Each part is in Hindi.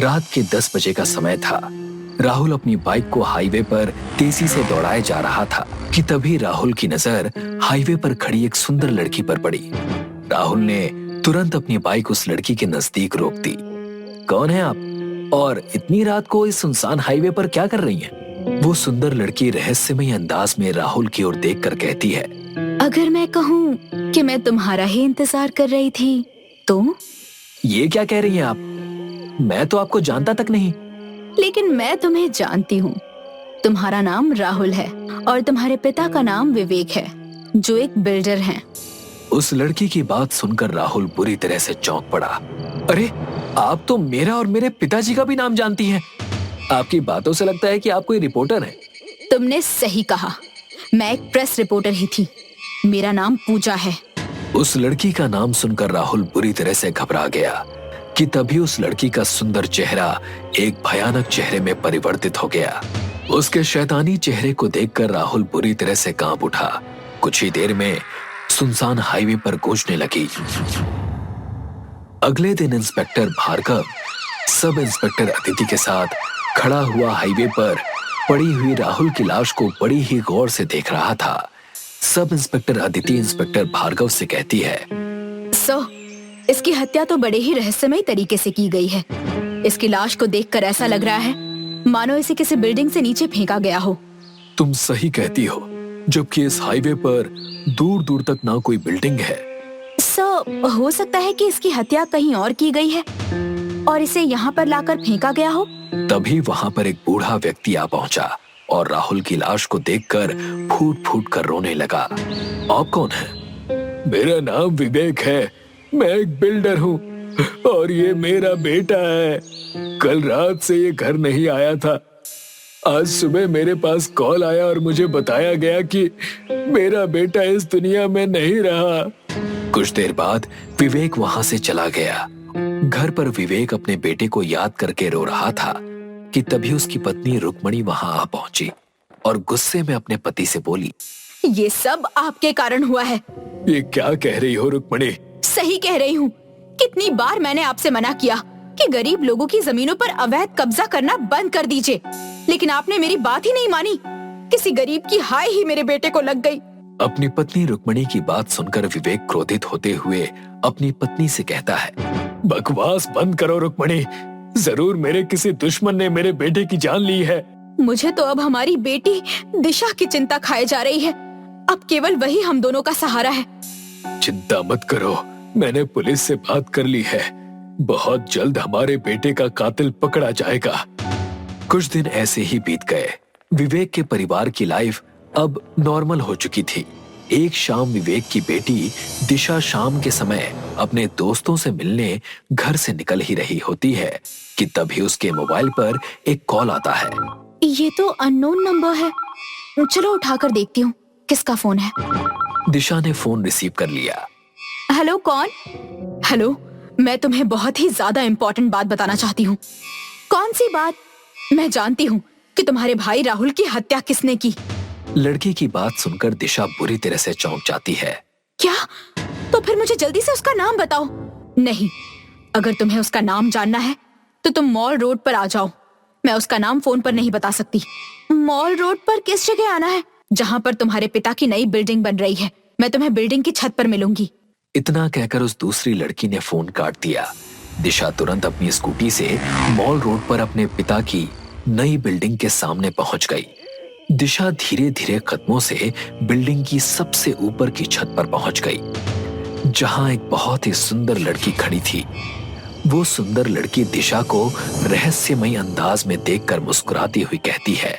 रात के 10 बजे का समय था। राहुल अपनी बाइक को हाईवे पर तेजी से दौड़ाए जा रहा था कि तभी राहुल की नजर हाईवे पर खड़ी एक सुंदर लड़की पर पड़ी। राहुल ने तुरंत अपनी बाइक उस लड़की के नजदीक रोक दी। कौन है आप और इतनी रात को इस सुनसान हाईवे पर क्या कर रही हैं? वो सुंदर लड़की रहस्यमय अंदाज में राहुल की ओर देखकर कहती है, अगर मैं कहूँ कि मैं तुम्हारा ही इंतजार कर रही थी तो? ये क्या कह रही हैं आप? मैं तो आपको जानता तक नहीं। लेकिन मैं तुम्हें जानती हूँ। तुम्हारा नाम राहुल है और तुम्हारे पिता का नाम विवेक है, जो एक बिल्डर हैं। उस लड़की की बात सुनकर राहुल बुरी तरह से चौंक पड़ा। अरे, आप तो मेरा और मेरे पिताजी का भी नाम जानती हैं। आपकी बातों से लगता है कि आप कोई रिपोर्टर हैं। तुमने सही कहा, मैं एक प्रेस रिपोर्टर ही थी। मेरा नाम पूजा है। उस लड़की का नाम सुनकर राहुल बुरी तरह से घबरा गया कि तभी उस लड़की का सुंदर चेहरा एक भयानक चेहरे में परिवर्तित हो गया। उसके शैतानी चेहरे को देखकर राहुल बुरी तरह से कांप उठा। कुछ ही देर में सुनसान हाईवे पर गूंजने लगी। अगले दिन inspector Bhargava sub inspector Aditi के साथ खड़ा हुआ हाईवे पर पड़ी हुई राहुल की लाश को बड़ी ही गौर से देख रहा था। Sub inspector Aditi inspector Bhargava से कहती है, इसकी हत्या तो बड़े ही रहस्यमय तरीके से की गई है। इसकी लाश को देखकर ऐसा लग रहा है मानो इसे किसी बिल्डिंग से नीचे फेंका गया हो। तुम सही कहती हो, जबकि इस हाईवे पर दूर दूर तक ना कोई बिल्डिंग है। हो सकता है कि इसकी हत्या कहीं और की गई है और इसे यहाँ पर लाकर फेंका गया हो। तभी वहाँ पर एक बूढ़ा व्यक्ति आ पहुँचा और राहुल की लाश को देखकर फूट फूट कर रोने लगा। आप कौन है? मेरा नाम विवेक है, मैं एक बिल्डर हूँ और ये मेरा बेटा है। कल रात से ये घर नहीं आया था। आज सुबह मेरे पास कॉल आया और मुझे बताया गया कि मेरा बेटा इस दुनिया में नहीं रहा। कुछ देर बाद विवेक वहाँ से चला गया। घर पर विवेक अपने बेटे को याद करके रो रहा था कि तभी उसकी पत्नी रुक्मणी वहाँ आ पहुंची और गुस्से में अपने पति से बोली, ये सब आपके कारण हुआ है। ये क्या कह रही हो रुक्मणी? सही कह रही हूँ। कितनी बार मैंने आपसे मना किया कि गरीब लोगों की जमीनों पर अवैध कब्जा करना बंद कर दीजिए, लेकिन आपने मेरी बात ही नहीं मानी। किसी गरीब की हाय ही मेरे बेटे को लग गई। अपनी पत्नी रुक्मणी की बात सुनकर विवेक क्रोधित होते हुए अपनी पत्नी से कहता है, बकवास बंद करो रुक्मणी। जरूर मेरे किसी दुश्मन ने मेरे बेटे की जान ली है। मुझे तो अब हमारी बेटी दिशा की चिंता खाए जा रही है। अब केवल वही हम दोनों का सहारा है। चिंता मत करो, मैंने पुलिस से बात कर ली है। बहुत जल्द हमारे बेटे का कातिल पकड़ा जाएगा। कुछ दिन ऐसे ही बीत गए। विवेक के परिवार की लाइफ अब नॉर्मल हो चुकी थी। एक शाम विवेक की बेटी दिशा शाम के समय अपने दोस्तों से मिलने घर से निकल ही रही होती है कि तभी उसके मोबाइल पर एक कॉल आता है। ये तो अननोन नंबर है, चलो उठाकर देखती हूँ किसका फोन है। दिशा ने फोन रिसीव कर लिया। हेलो, कौन? हेलो, मैं तुम्हें बहुत ही ज्यादा इम्पोर्टेंट बात बताना चाहती हूँ। कौन सी बात? मैं जानती हूँ कि तुम्हारे भाई राहुल की हत्या किसने की। लड़की की बात सुनकर दिशा बुरी तरह से चौंक जाती है। क्या? तो फिर मुझे जल्दी से उसका नाम बताओ। नहीं, अगर तुम्हें उसका नाम जानना है तो तुम मॉल रोड पर आ जाओ। मैं उसका नाम फोन पर नहीं बता सकती। मॉल रोड पर किस जगह आना है? जहाँ पर तुम्हारे पिता की नई बिल्डिंग बन रही है। मैं तुम्हें बिल्डिंग की छत पर मिलूंगी। इतना कहकर उस दूसरी लड़की ने फोन काट दिया। दिशा तुरंत अपनी स्कूटी से मॉल रोड पर अपने पिता की नई बिल्डिंग के सामने पहुंच गई। दिशा धीरे धीरे कदमों से बिल्डिंग की सबसे ऊपर की छत पर पहुंच गई, जहां एक बहुत ही सुंदर लड़की खड़ी थी। वो सुंदर लड़की दिशा को रहस्यमय अंदाज में देखकर मुस्कुराती हुई कहती है,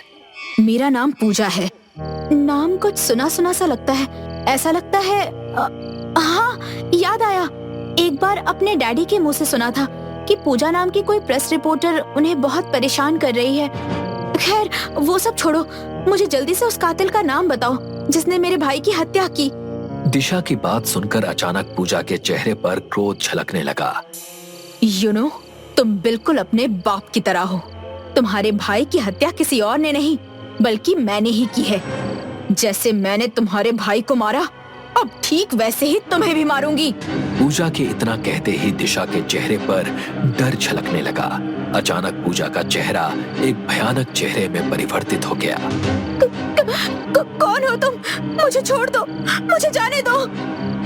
मेरा नाम पूजा है। नाम कुछ सुना सुना सा लगता है। ऐसा लगता है हाँ, याद आया। एक बार अपने डैडी के मुंह से सुना था कि पूजा नाम की कोई प्रेस रिपोर्टर उन्हें बहुत परेशान कर रही है। खैर, वो सब छोड़ो, मुझे जल्दी से उस कातिल का नाम बताओ जिसने मेरे भाई की हत्या की। दिशा की बात सुनकर अचानक पूजा के चेहरे पर क्रोध झलकने लगा। तुम बिल्कुल अपने बाप की तरह हो। तुम्हारे भाई की हत्या किसी और ने नहीं बल्कि मैंने ही की है। जैसे मैंने तुम्हारे भाई को मारा, अब ठीक वैसे ही तुम्हें भी मारूंगी। पूजा के इतना कहते ही दिशा के चेहरे पर डर झलकने लगा। अचानक पूजा का चेहरा एक भयानक चेहरे में परिवर्तित हो गया। कौन हो तुम? मुझे छोड़ दो, मुझे जाने दो।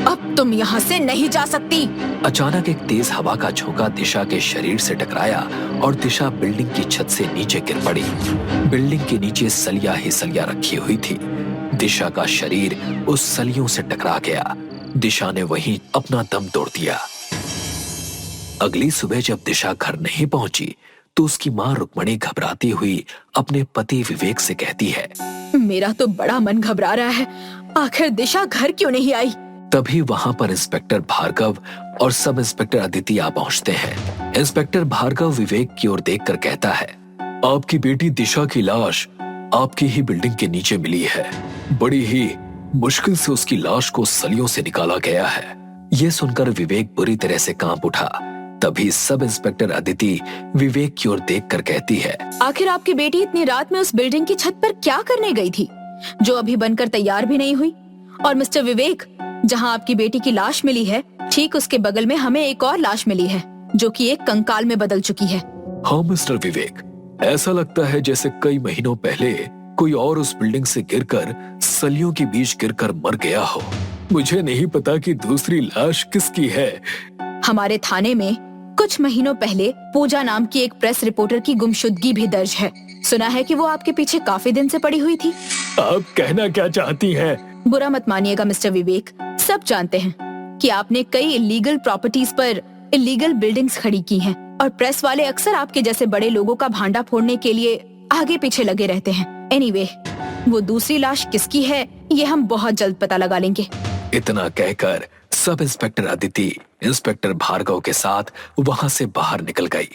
अब तुम यहाँ से नहीं जा सकती। अचानक एक तेज हवा का झोंका दिशा के शरीर से टकराया और दिशा बिल्डिंग की छत से नीचे गिर पड़ी। बिल्डिंग के नीचे सलिया ही सलिया रखी हुई थी। दिशा का शरीर उस सलियों से टकरा गया। दिशा ने वहीं अपना दम तोड़ दिया। अगली सुबह जब दिशा घर नहीं पहुंची तो उसकी माँ रुक्मणी घबराती हुई अपने पति विवेक से कहती है, मेरा तो बड़ा मन घबरा रहा है, आखिर दिशा घर क्यों नहीं आई? तभी वहां पर इंस्पेक्टर भार्गव और सब इंस्पेक्टर अदिति आ पहुंचते हैं। इंस्पेक्टर भार्गव विवेक की ओर देखकर कहता है, आपकी बेटी दिशा की लाश आपकी ही बिल्डिंग के नीचे मिली है। बड़ी ही मुश्किल से उसकी लाश को सलियों से निकाला गया है। ये सुनकर विवेक बुरी तरह से कांप उठा। तभी सब इंस्पेक्टर अदिति विवेक की ओर देखकर कहती है, आखिर आपकी बेटी इतनी रात में उस बिल्डिंग की छत पर क्या करने गई थी, जो अभी बनकर तैयार भी नहीं हुई? और मिस्टर विवेक, जहां आपकी बेटी की लाश मिली है, ठीक उसके बगल में हमें एक और लाश मिली है, जो कि एक कंकाल में बदल चुकी है। हाँ मिस्टर विवेक, ऐसा लगता है जैसे कई महीनों पहले कोई और उस बिल्डिंग से गिरकर सलियों के बीच गिरकर मर गया हो। मुझे नहीं पता कि दूसरी लाश किसकी है। हमारे थाने में कुछ महीनों पहले पूजा नाम की एक प्रेस रिपोर्टर की गुमशुदगी भी दर्ज है। सुना है कि वो आपके पीछे काफी दिन से पड़ी हुई थी। आप कहना क्या चाहती हैं? बुरा मत मानिएगा मिस्टर विवेक, सब जानते हैं कि आपने कई इलीगल प्रॉपर्टीज पर इलीगल बिल्डिंग्स खड़ी की हैं और प्रेस वाले अक्सर आपके जैसे बड़े लोगों का भांडा फोड़ने के लिए आगे पीछे लगे रहते हैं। एनीवे, वो दूसरी लाश किसकी है ये हम बहुत जल्द पता लगा लेंगे। इतना कहकर sub inspector Aditi inspector Bhargava के साथ वहां से बाहर निकल गई।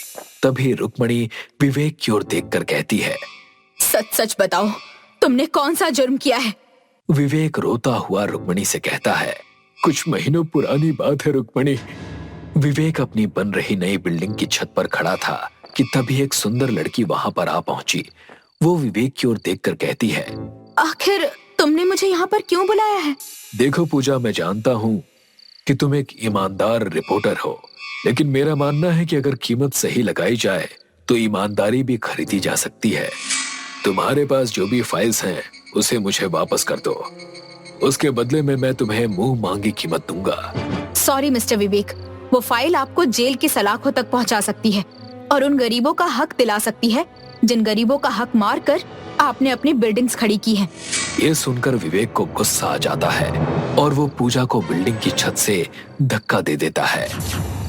तभी रुक्मणी विवेक की ओर देखकर कहती है, सच सच बताओ, तुमने कौन सा जुर्म किया है? विवेक रोता हुआ रुक्मणी से कहता है, कुछ महीनों पुरानी बात है रुक्मणी। विवेक अपनी बन रही नई बिल्डिंग की छत पर खड़ा था कि तभी एक सुंदर लड़की वहां पर आ पहुंची। वो विवेक की ओर देखकर कहती है, आखिर तुमने मुझे यहाँ पर क्यों बुलाया है? देखो पूजा, मैं जानता हूँ कि तुम एक ईमानदार रिपोर्टर हो, लेकिन मेरा मानना है कि अगर कीमत सही लगाई जाए तो ईमानदारी भी खरीदी जा सकती है। तुम्हारे पास जो भी फाइल्स हैं उसे मुझे वापस कर दो। उसके बदले में मैं तुम्हें मुंह मांगी कीमत दूंगा। सॉरी मिस्टर विवेक, वो फाइल आपको जेल की सलाखों तक पहुंचा सकती है और उन गरीबों का हक दिला सकती है जिन गरीबों का हक मार कर आपने अपनी बिल्डिंग्स खड़ी की हैं। ये सुनकर विवेक को गुस्सा आ जाता है और वो पूजा को बिल्डिंग की छत से धक्का दे देता है।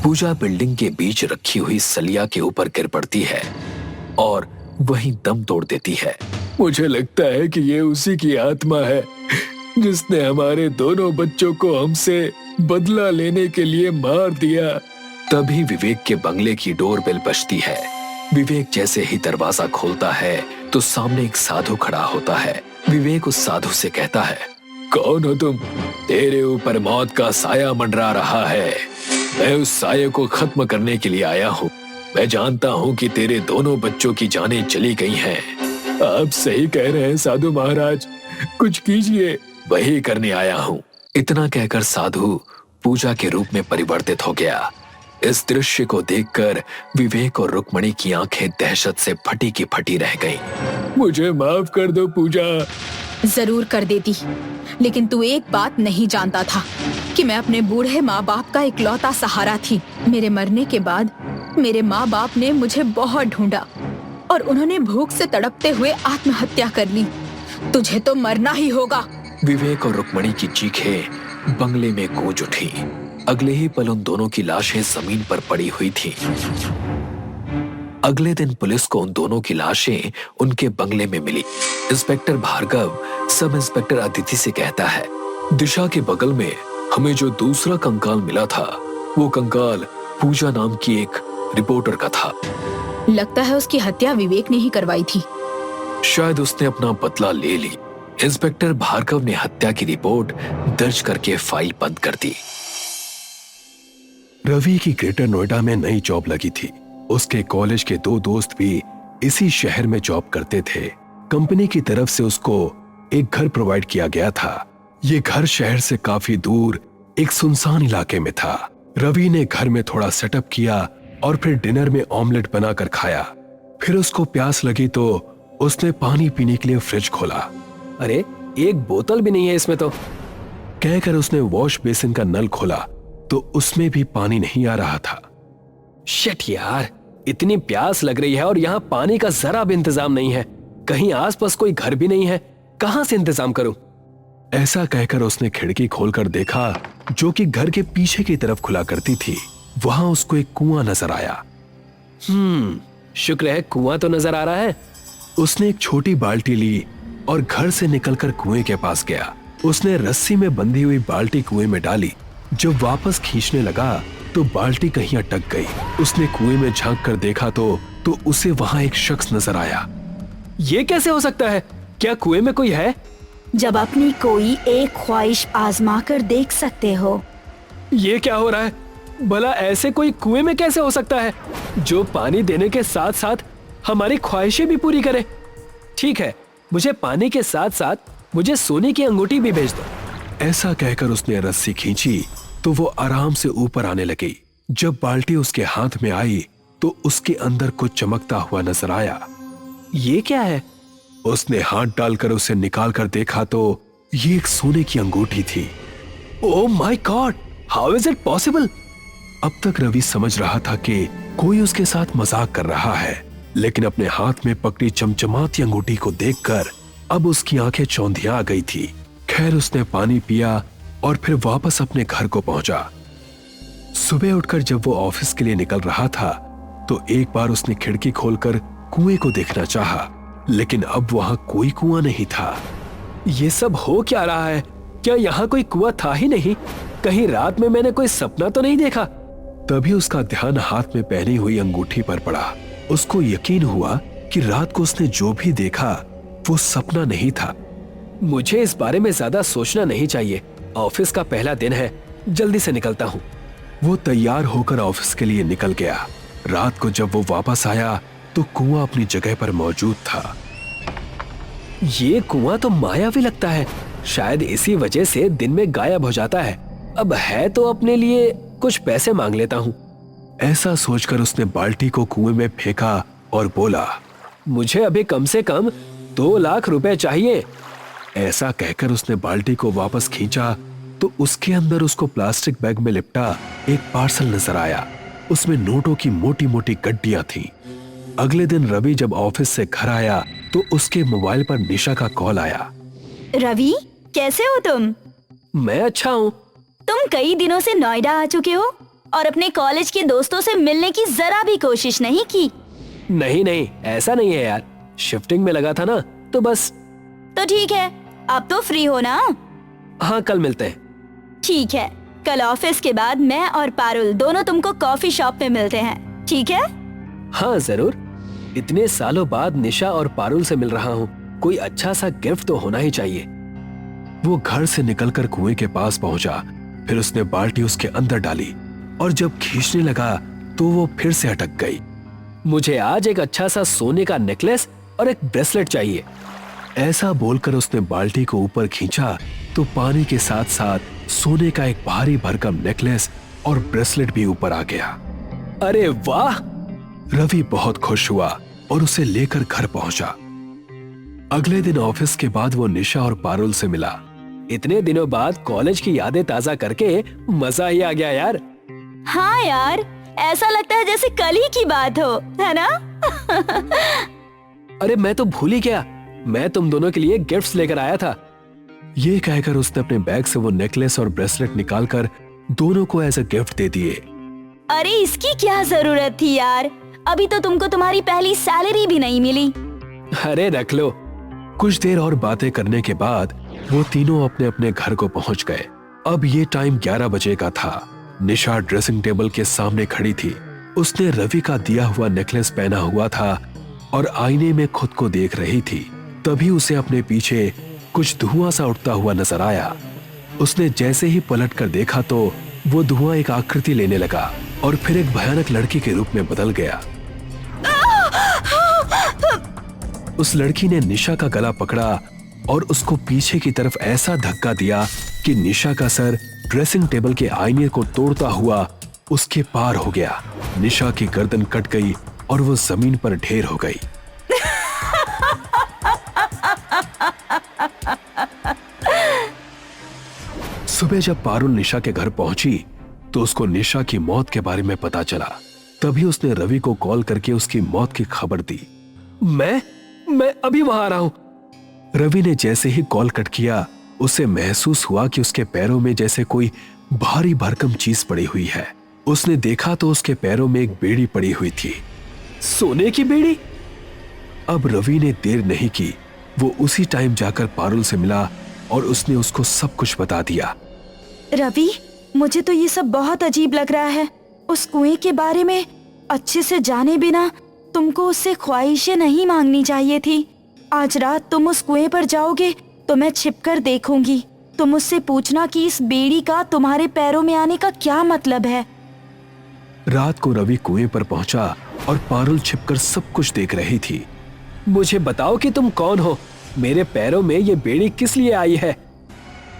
पूजा बिल्डिंग के बीच रखी हुई सलिया के ऊपर गिर पड़ती है और वहीं दम तोड़ देती है। मुझे लगता है कि ये उसी की आत्मा है जिसने हमारे दोनों बच्चों को हमसे बदला लेने के लिए मार दिया। तभी विवेक के बंगले की डोरबेल बजती है। विवेक जैसे ही दरवाजा खोलता है तो सामने एक साधु खड़ा होता है। विवेक उस साधु से कहता है, कौन हो तुम? तेरे ऊपर मौत का साया मंडरा रहा है। मैं उस साये को खत्म करने के लिए आया हूँ। मैं जानता हूँ कि तेरे दोनों बच्चों की जानें चली गई हैं। आप सही कह रहे हैं साधु महाराज, कुछ कीजिए, वही करने आया हूँ। इतना कहकर साधु पूजा के रूप में परिवर्तित हो गया। इस दृश्य को देखकर विवेक और रुक्मणी की आंखें दहशत से फटी की फटी रह गईं। मुझे माफ कर दो पूजा। जरूर कर देती, लेकिन तू एक बात नहीं जानता था कि मैं अपने बूढ़े माँ बाप का इकलौता सहारा थी। मेरे मरने के बाद मेरे माँ बाप ने मुझे बहुत ढूंढा और उन्होंने भूख से तड़पते हुए आत्महत्या कर ली। तुझे तो मरना ही होगा। विवेक और रुक्मणी की चीखें बंगले में गूंज उठी। अगले ही पल उन दोनों की लाशें जमीन पर पड़ी हुई थीं। अगले दिन पुलिस को उन दोनों की लाशें उनके बंगले में मिली। Inspector Bhargava sub inspector Aditi से कहता है, दिशा के बगल में हमें जो दूसरा कंकाल मिला था वो कंकाल पूजा नाम की एक रिपोर्टर का था। लगता है उसकी हत्या विवेक ने ही करवाई थी। शायद उसने अपना बदला ले ली। इंस्पेक्टर भार्गव ने हत्या की रिपोर्ट दर्ज करके फाइल बंद कर दी। रवि की ग्रेटर नोएडा में नई जॉब लगी थी। उसके कॉलेज के दो दोस्त भी इसी शहर में जॉब करते थे। कंपनी की तरफ से उसको एक घर प्रोवाइड किया गया था। ये घर शहर से काफी दूर एक सुनसान इलाके में था। रवि ने घर में थोड़ा सेटअप किया और फिर डिनर में ऑमलेट बनाकर खाया। फिर उसको प्यास लगी तो उसने पानी पीने के लिए फ्रिज खोला। अरे एक बोतल भी नहीं है इसमें तो। कहकर उसने वॉश बेसिन का नल खोला तो उसमें भी पानी नहीं आ रहा था। शिट यार, इतनी प्यास लग रही है और यहाँ पानी का जरा भी इंतजाम नहीं है। कहीं आसपास कोई घर भी नहीं है, कहां से इंतजाम करूं? ऐसा कहकर उसने खिड़की खोलकर देखा जो कि घर के पीछे की तरफ खुला करती थी। वहां उसको एक कुआं नजर आया। शुक्र है कुआं तो नजर आ रहा है। उसने एक छोटी बाल्टी ली और घर से निकलकर कुएं के पास गया। उसने रस्सी में बंधी हुई बाल्टी कुएं में डाली। जब वापस खींचने लगा तो बाल्टी कहीं अटक गई। उसने कुएं में झांक कर देखा तो उसे वहां एक शख्स नजर आया। ये कैसे हो सकता है? क्या कुएं में कोई है? जब अपनी कोई एक ख्वाहिश आजमा कर देख सकते हो। ये क्या हो रहा है? भला ऐसे कोई कुएं में कैसे हो सकता है जो पानी देने के साथ साथ हमारी ख्वाहिशें भी पूरी करे? ठीक है, मुझे पानी के साथ साथ मुझे सोने की अंगूठी भी भेज दो। ऐसा कहकर उसने रस्सी खींची तो वो आराम से ऊपर आने लगी। जब बाल्टी उसके हाथ में आई तो उसके अंदर कुछ चमकता हुआ नजर आया। ये क्या है? उसने हाथ डालकर उसे निकाल कर देखा तो ये एक सोने की अंगूठी थी। Oh my God, how is it possible? अब तक रवि समझ रहा था कि कोई उसके साथ मजाक कर रहा है, लेकिन अपने हाथ में पकड़ी चमचमाती अंगूठी को देखकर अब उसकी आंखें चौंधिया आ गई थी। खैर उसने पानी पिया और फिर वापस अपने घर को पहुंचा। सुबह उठकर जब वो ऑफिस के लिए निकल रहा था तो एक बार उसने खिड़की खोलकर कुएं को देखना चाहा, लेकिन अब वहां कोई कुआं नहीं था। ये सब हो क्या रहा है? क्या यहाँ कोई कुआं था ही नहीं? कहीं रात में मैंने कोई सपना तो नहीं देखा? तभी उसका ध्यान हाथ में पहनी हुई अंगूठी पर पड़ा। उसको यकीन हुआ कि रात को उसने जो भी देखा वो सपना नहीं था। मुझे इस बारे में ज्यादा सोचना नहीं चाहिए। ऑफिस का पहला दिन है, जल्दी से निकलता हूँ। वो तैयार होकर ऑफिस के लिए निकल गया। रात को जब वो वापस आया तो कुआं अपनी जगह पर मौजूद था। ये कुआं तो मायावी लगता है। शायद इसी वजह से दिन में गायब हो जाता है। अब है तो अपने लिए कुछ पैसे मांग लेता हूँ। ऐसा सोचकर उसने बाल्टी को कुएं में फेंका और बोला, मुझे अभी कम से कम 2 लाख रुपए चाहिए। ऐसा कहकर उसने बाल्टी को वापस खींचा तो उसके अंदर उसको प्लास्टिक बैग में लिपटा एक पार्सल नजर आया। उसमें नोटों की मोटी मोटी गड्डियां थीं। अगले दिन रवि जब ऑफिस से घर आया तो उसके मोबाइल पर निशा का कॉल आया। रवि, कैसे हो तुम? मैं अच्छा हूँ। तुम कई दिनों से नोएडा आ चुके हो और अपने कॉलेज के दोस्तों से मिलने की जरा भी कोशिश नहीं की। नहीं, ऐसा नहीं है यार। शिफ्टिंग में लगा था ना, तो बस। तो ठीक है, अब तो फ्री हो ना? हाँ, कल मिलते हैं। ठीक है, कल ऑफिस के बाद मैं और पारुल दोनों तुमको कॉफी शॉप में मिलते हैं, ठीक है? हाँ जरूर। इतने सालों बाद निशा और पारुल से मिल रहा हूँ, कोई अच्छा सा गिफ्ट तो होना ही चाहिए। वो घर से निकलकर कुएं के पास पहुंचा। फिर उसने बाल्टी उसके अंदर डाली और जब खींचने लगा तो वो फिर से अटक गई। मुझे आज एक अच्छा सा सोने का नेकलेस और एक ब्रेसलेट चाहिए। ऐसा बोलकर उसने बाल्टी को ऊपर खींचा तो पानी के साथ साथ सोने का एक भारी भरकम नेकलेस और ब्रेसलेट भी ऊपर आ गया। अरे वाह! रवि बहुत खुश हुआ और उसे लेकर घर पहुंचा। अगले दिन ऑफिस के बाद वो निशा और पारुल से मिला। इतने दिनों बाद कॉलेज की यादें ताजा करके मजा ही आ गया यार। हाँ यार, ऐसा लगता है जैसे कल ही की बात हो, है ना? अरे मैं तो भूल ही गया, मैं तुम दोनों के लिए गिफ्ट्स लेकर आया था। ये कहकर उसने अपने बैग से वो नेकलेस और ब्रेसलेट निकालकर दोनों को एज अ गिफ्ट दे दिए। अरे इसकी क्या जरूरत थी यार, अभी तो तुमको तुम्हारी पहली सैलरी भी नहीं मिली। अरे रख लो। कुछ देर और बातें करने के बाद वो तीनों अपने अपने घर को पहुंच गए। अब ये टाइम 11 बजे का था। निशा ड्रेसिंग टेबल के सामने खड़ी थी। उसने रवि का दिया हुआ नेकलेस पहना हुआ था और आईने में खुद को देख रही थी। तभी उसे अपने पीछे कुछ धुआं सा उठता हुआ नजर आया। उसने जैसे ही पलट कर देखा तो वो धुआं एक आकृति लेने लगा और फिर एक भयानक लड़की के रूप में बदल गया। उस लड़की ने निशा का गला पकड़ा और उसको पीछे की तरफ ऐसा धक्का दिया कि निशा का सर ड्रेसिंग टेबल के आईने को तोड़ता हुआ उसके पार हो गया। निशा की गर्दन कट गई और वो जमीन पर ढेर हो गई। सुबह जब पारुल निशा के घर पहुंची तो उसको निशा की मौत के बारे में पता चला। तभी उसने रवि को कॉल करके उसकी मौत की खबर दी। मैं अभी वहां आ रहा हूं। रवि ने जैसे ही कॉल कट किया उसे महसूस हुआ कि उसके पैरों में जैसे कोई भारी भरकम चीज पड़ी हुई है। उसने देखा तो उसके पैरों में एक बेड़ी पड़ी हुई थी। सोने की बेड़ी? अब रवि ने देर नहीं की। वो उसी टाइम जाकर पारुल से मिला और उसने उसको सब कुछ बता दिया। रवि, मुझे तो ये सब बहुत अजीब लग रहा है। उस कुएं के बारे में अच्छे से जाने बिना तुमको उससे ख्वाहिशें नहीं मांगनी चाहिए थी। आज रात तुम उस कुएं पर जाओगे तो मैं छिपकर देखूंगी। तुम उससे पूछना कि इस बेड़ी का तुम्हारे पैरों में आने का क्या मतलब है। रात को रवि कुएं पर पहुंचा और पारुल छिपकर सब कुछ देख रही थी। मुझे बताओ कि तुम कौन हो? मेरे पैरों में ये बेड़ी किस लिए आई है?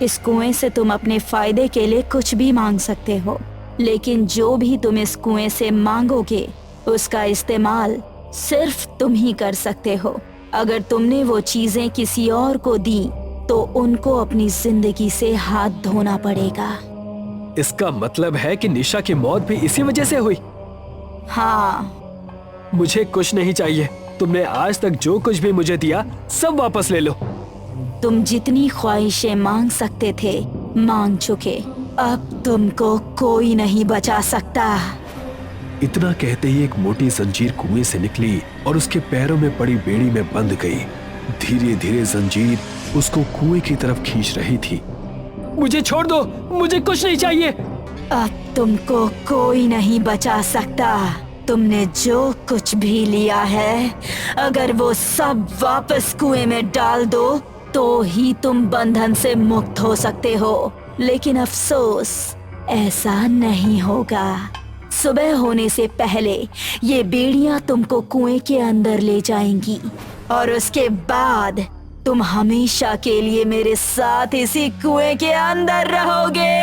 इस कुएं से तुम अपने फायदे के लिए कुछ भी मांग सकते हो, लेकिन जो भी तुम इस कुएं से मांगोगे उसका इस्तेमाल सिर्फ तुम ही कर सकते हो। अगर तुमने वो चीजें किसी और को दी तो उनको अपनी जिंदगी से हाथ धोना पड़ेगा। इसका मतलब है कि निशा की मौत भी इसी वजह से हुई? हाँ। मुझे कुछ नहीं चाहिए। तुमने आज तक जो कुछ भी मुझे दिया सब वापस ले लो। तुम जितनी ख्वाहिशें मांग सकते थे मांग चुके। अब तुमको कोई नहीं बचा सकता। इतना कहते ही एक मोटी जंजीर कुएं से निकली और उसके पैरों में पड़ी बेड़ी में बंध गई। धीरे धीरे जंजीर उसको कुएं की तरफ खींच रही थी। मुझे छोड़ दो, मुझे कुछ नहीं चाहिए। अब तुमको कोई नहीं बचा सकता। तुमने जो कुछ भी लिया है अगर वो सब वापस कुएं में डाल दो तो ही तुम बंधन से मुक्त हो सकते हो। लेकिन अफसोस ऐसा नहीं होगा। सुबह होने से पहले ये बेड़ियां तुमको कुएं के अंदर ले जाएंगी और उसके बाद तुम हमेशा के लिए मेरे साथ इसी कुएं के अंदर रहोगे।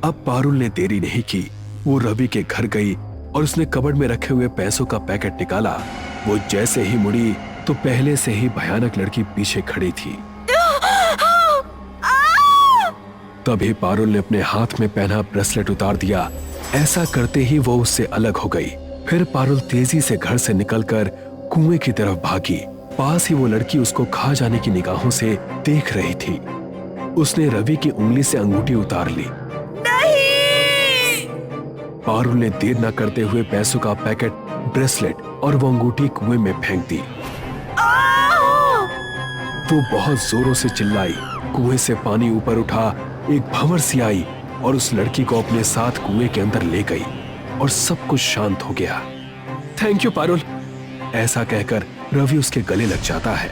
अब पारुल ने देरी नहीं की। वो रवि के घर गई और उसने कबर्ड में रखे हुए पैसों का पैकेट निकाला। वो जैसे ही मुड़ी तो पहले से ही भयानक लड़की पीछे खड़ी थी। तभी पारुल ने अपने हाथ में पहना ब्रेसलेट उतार दिया। ऐसा करते ही वो उससे अलग हो गई। फिर पारुल तेजी से घर से निकलकर कुएं की तरफ भागी। पास ही वो लड़की उसको खा जाने की निगाहों से देख रही थी। उसने रवि की उंगली से अंगूठी उतार ली। नहीं! पारुल ने देर न करते हुए पैसों का पैकेट, ब्रेसलेट और वो अंगूठी कुएं में फेंक दी। वो बहुत जोरों से चिल्लाई। कुएं से पानी ऊपर उठा, एक भंवर सी आई और उस लड़की को अपने साथ कुएं के अंदर ले गई और सब कुछ शांत हो गया। Thank you Parul. ऐसा कहकर रवि उसके गले लग जाता है।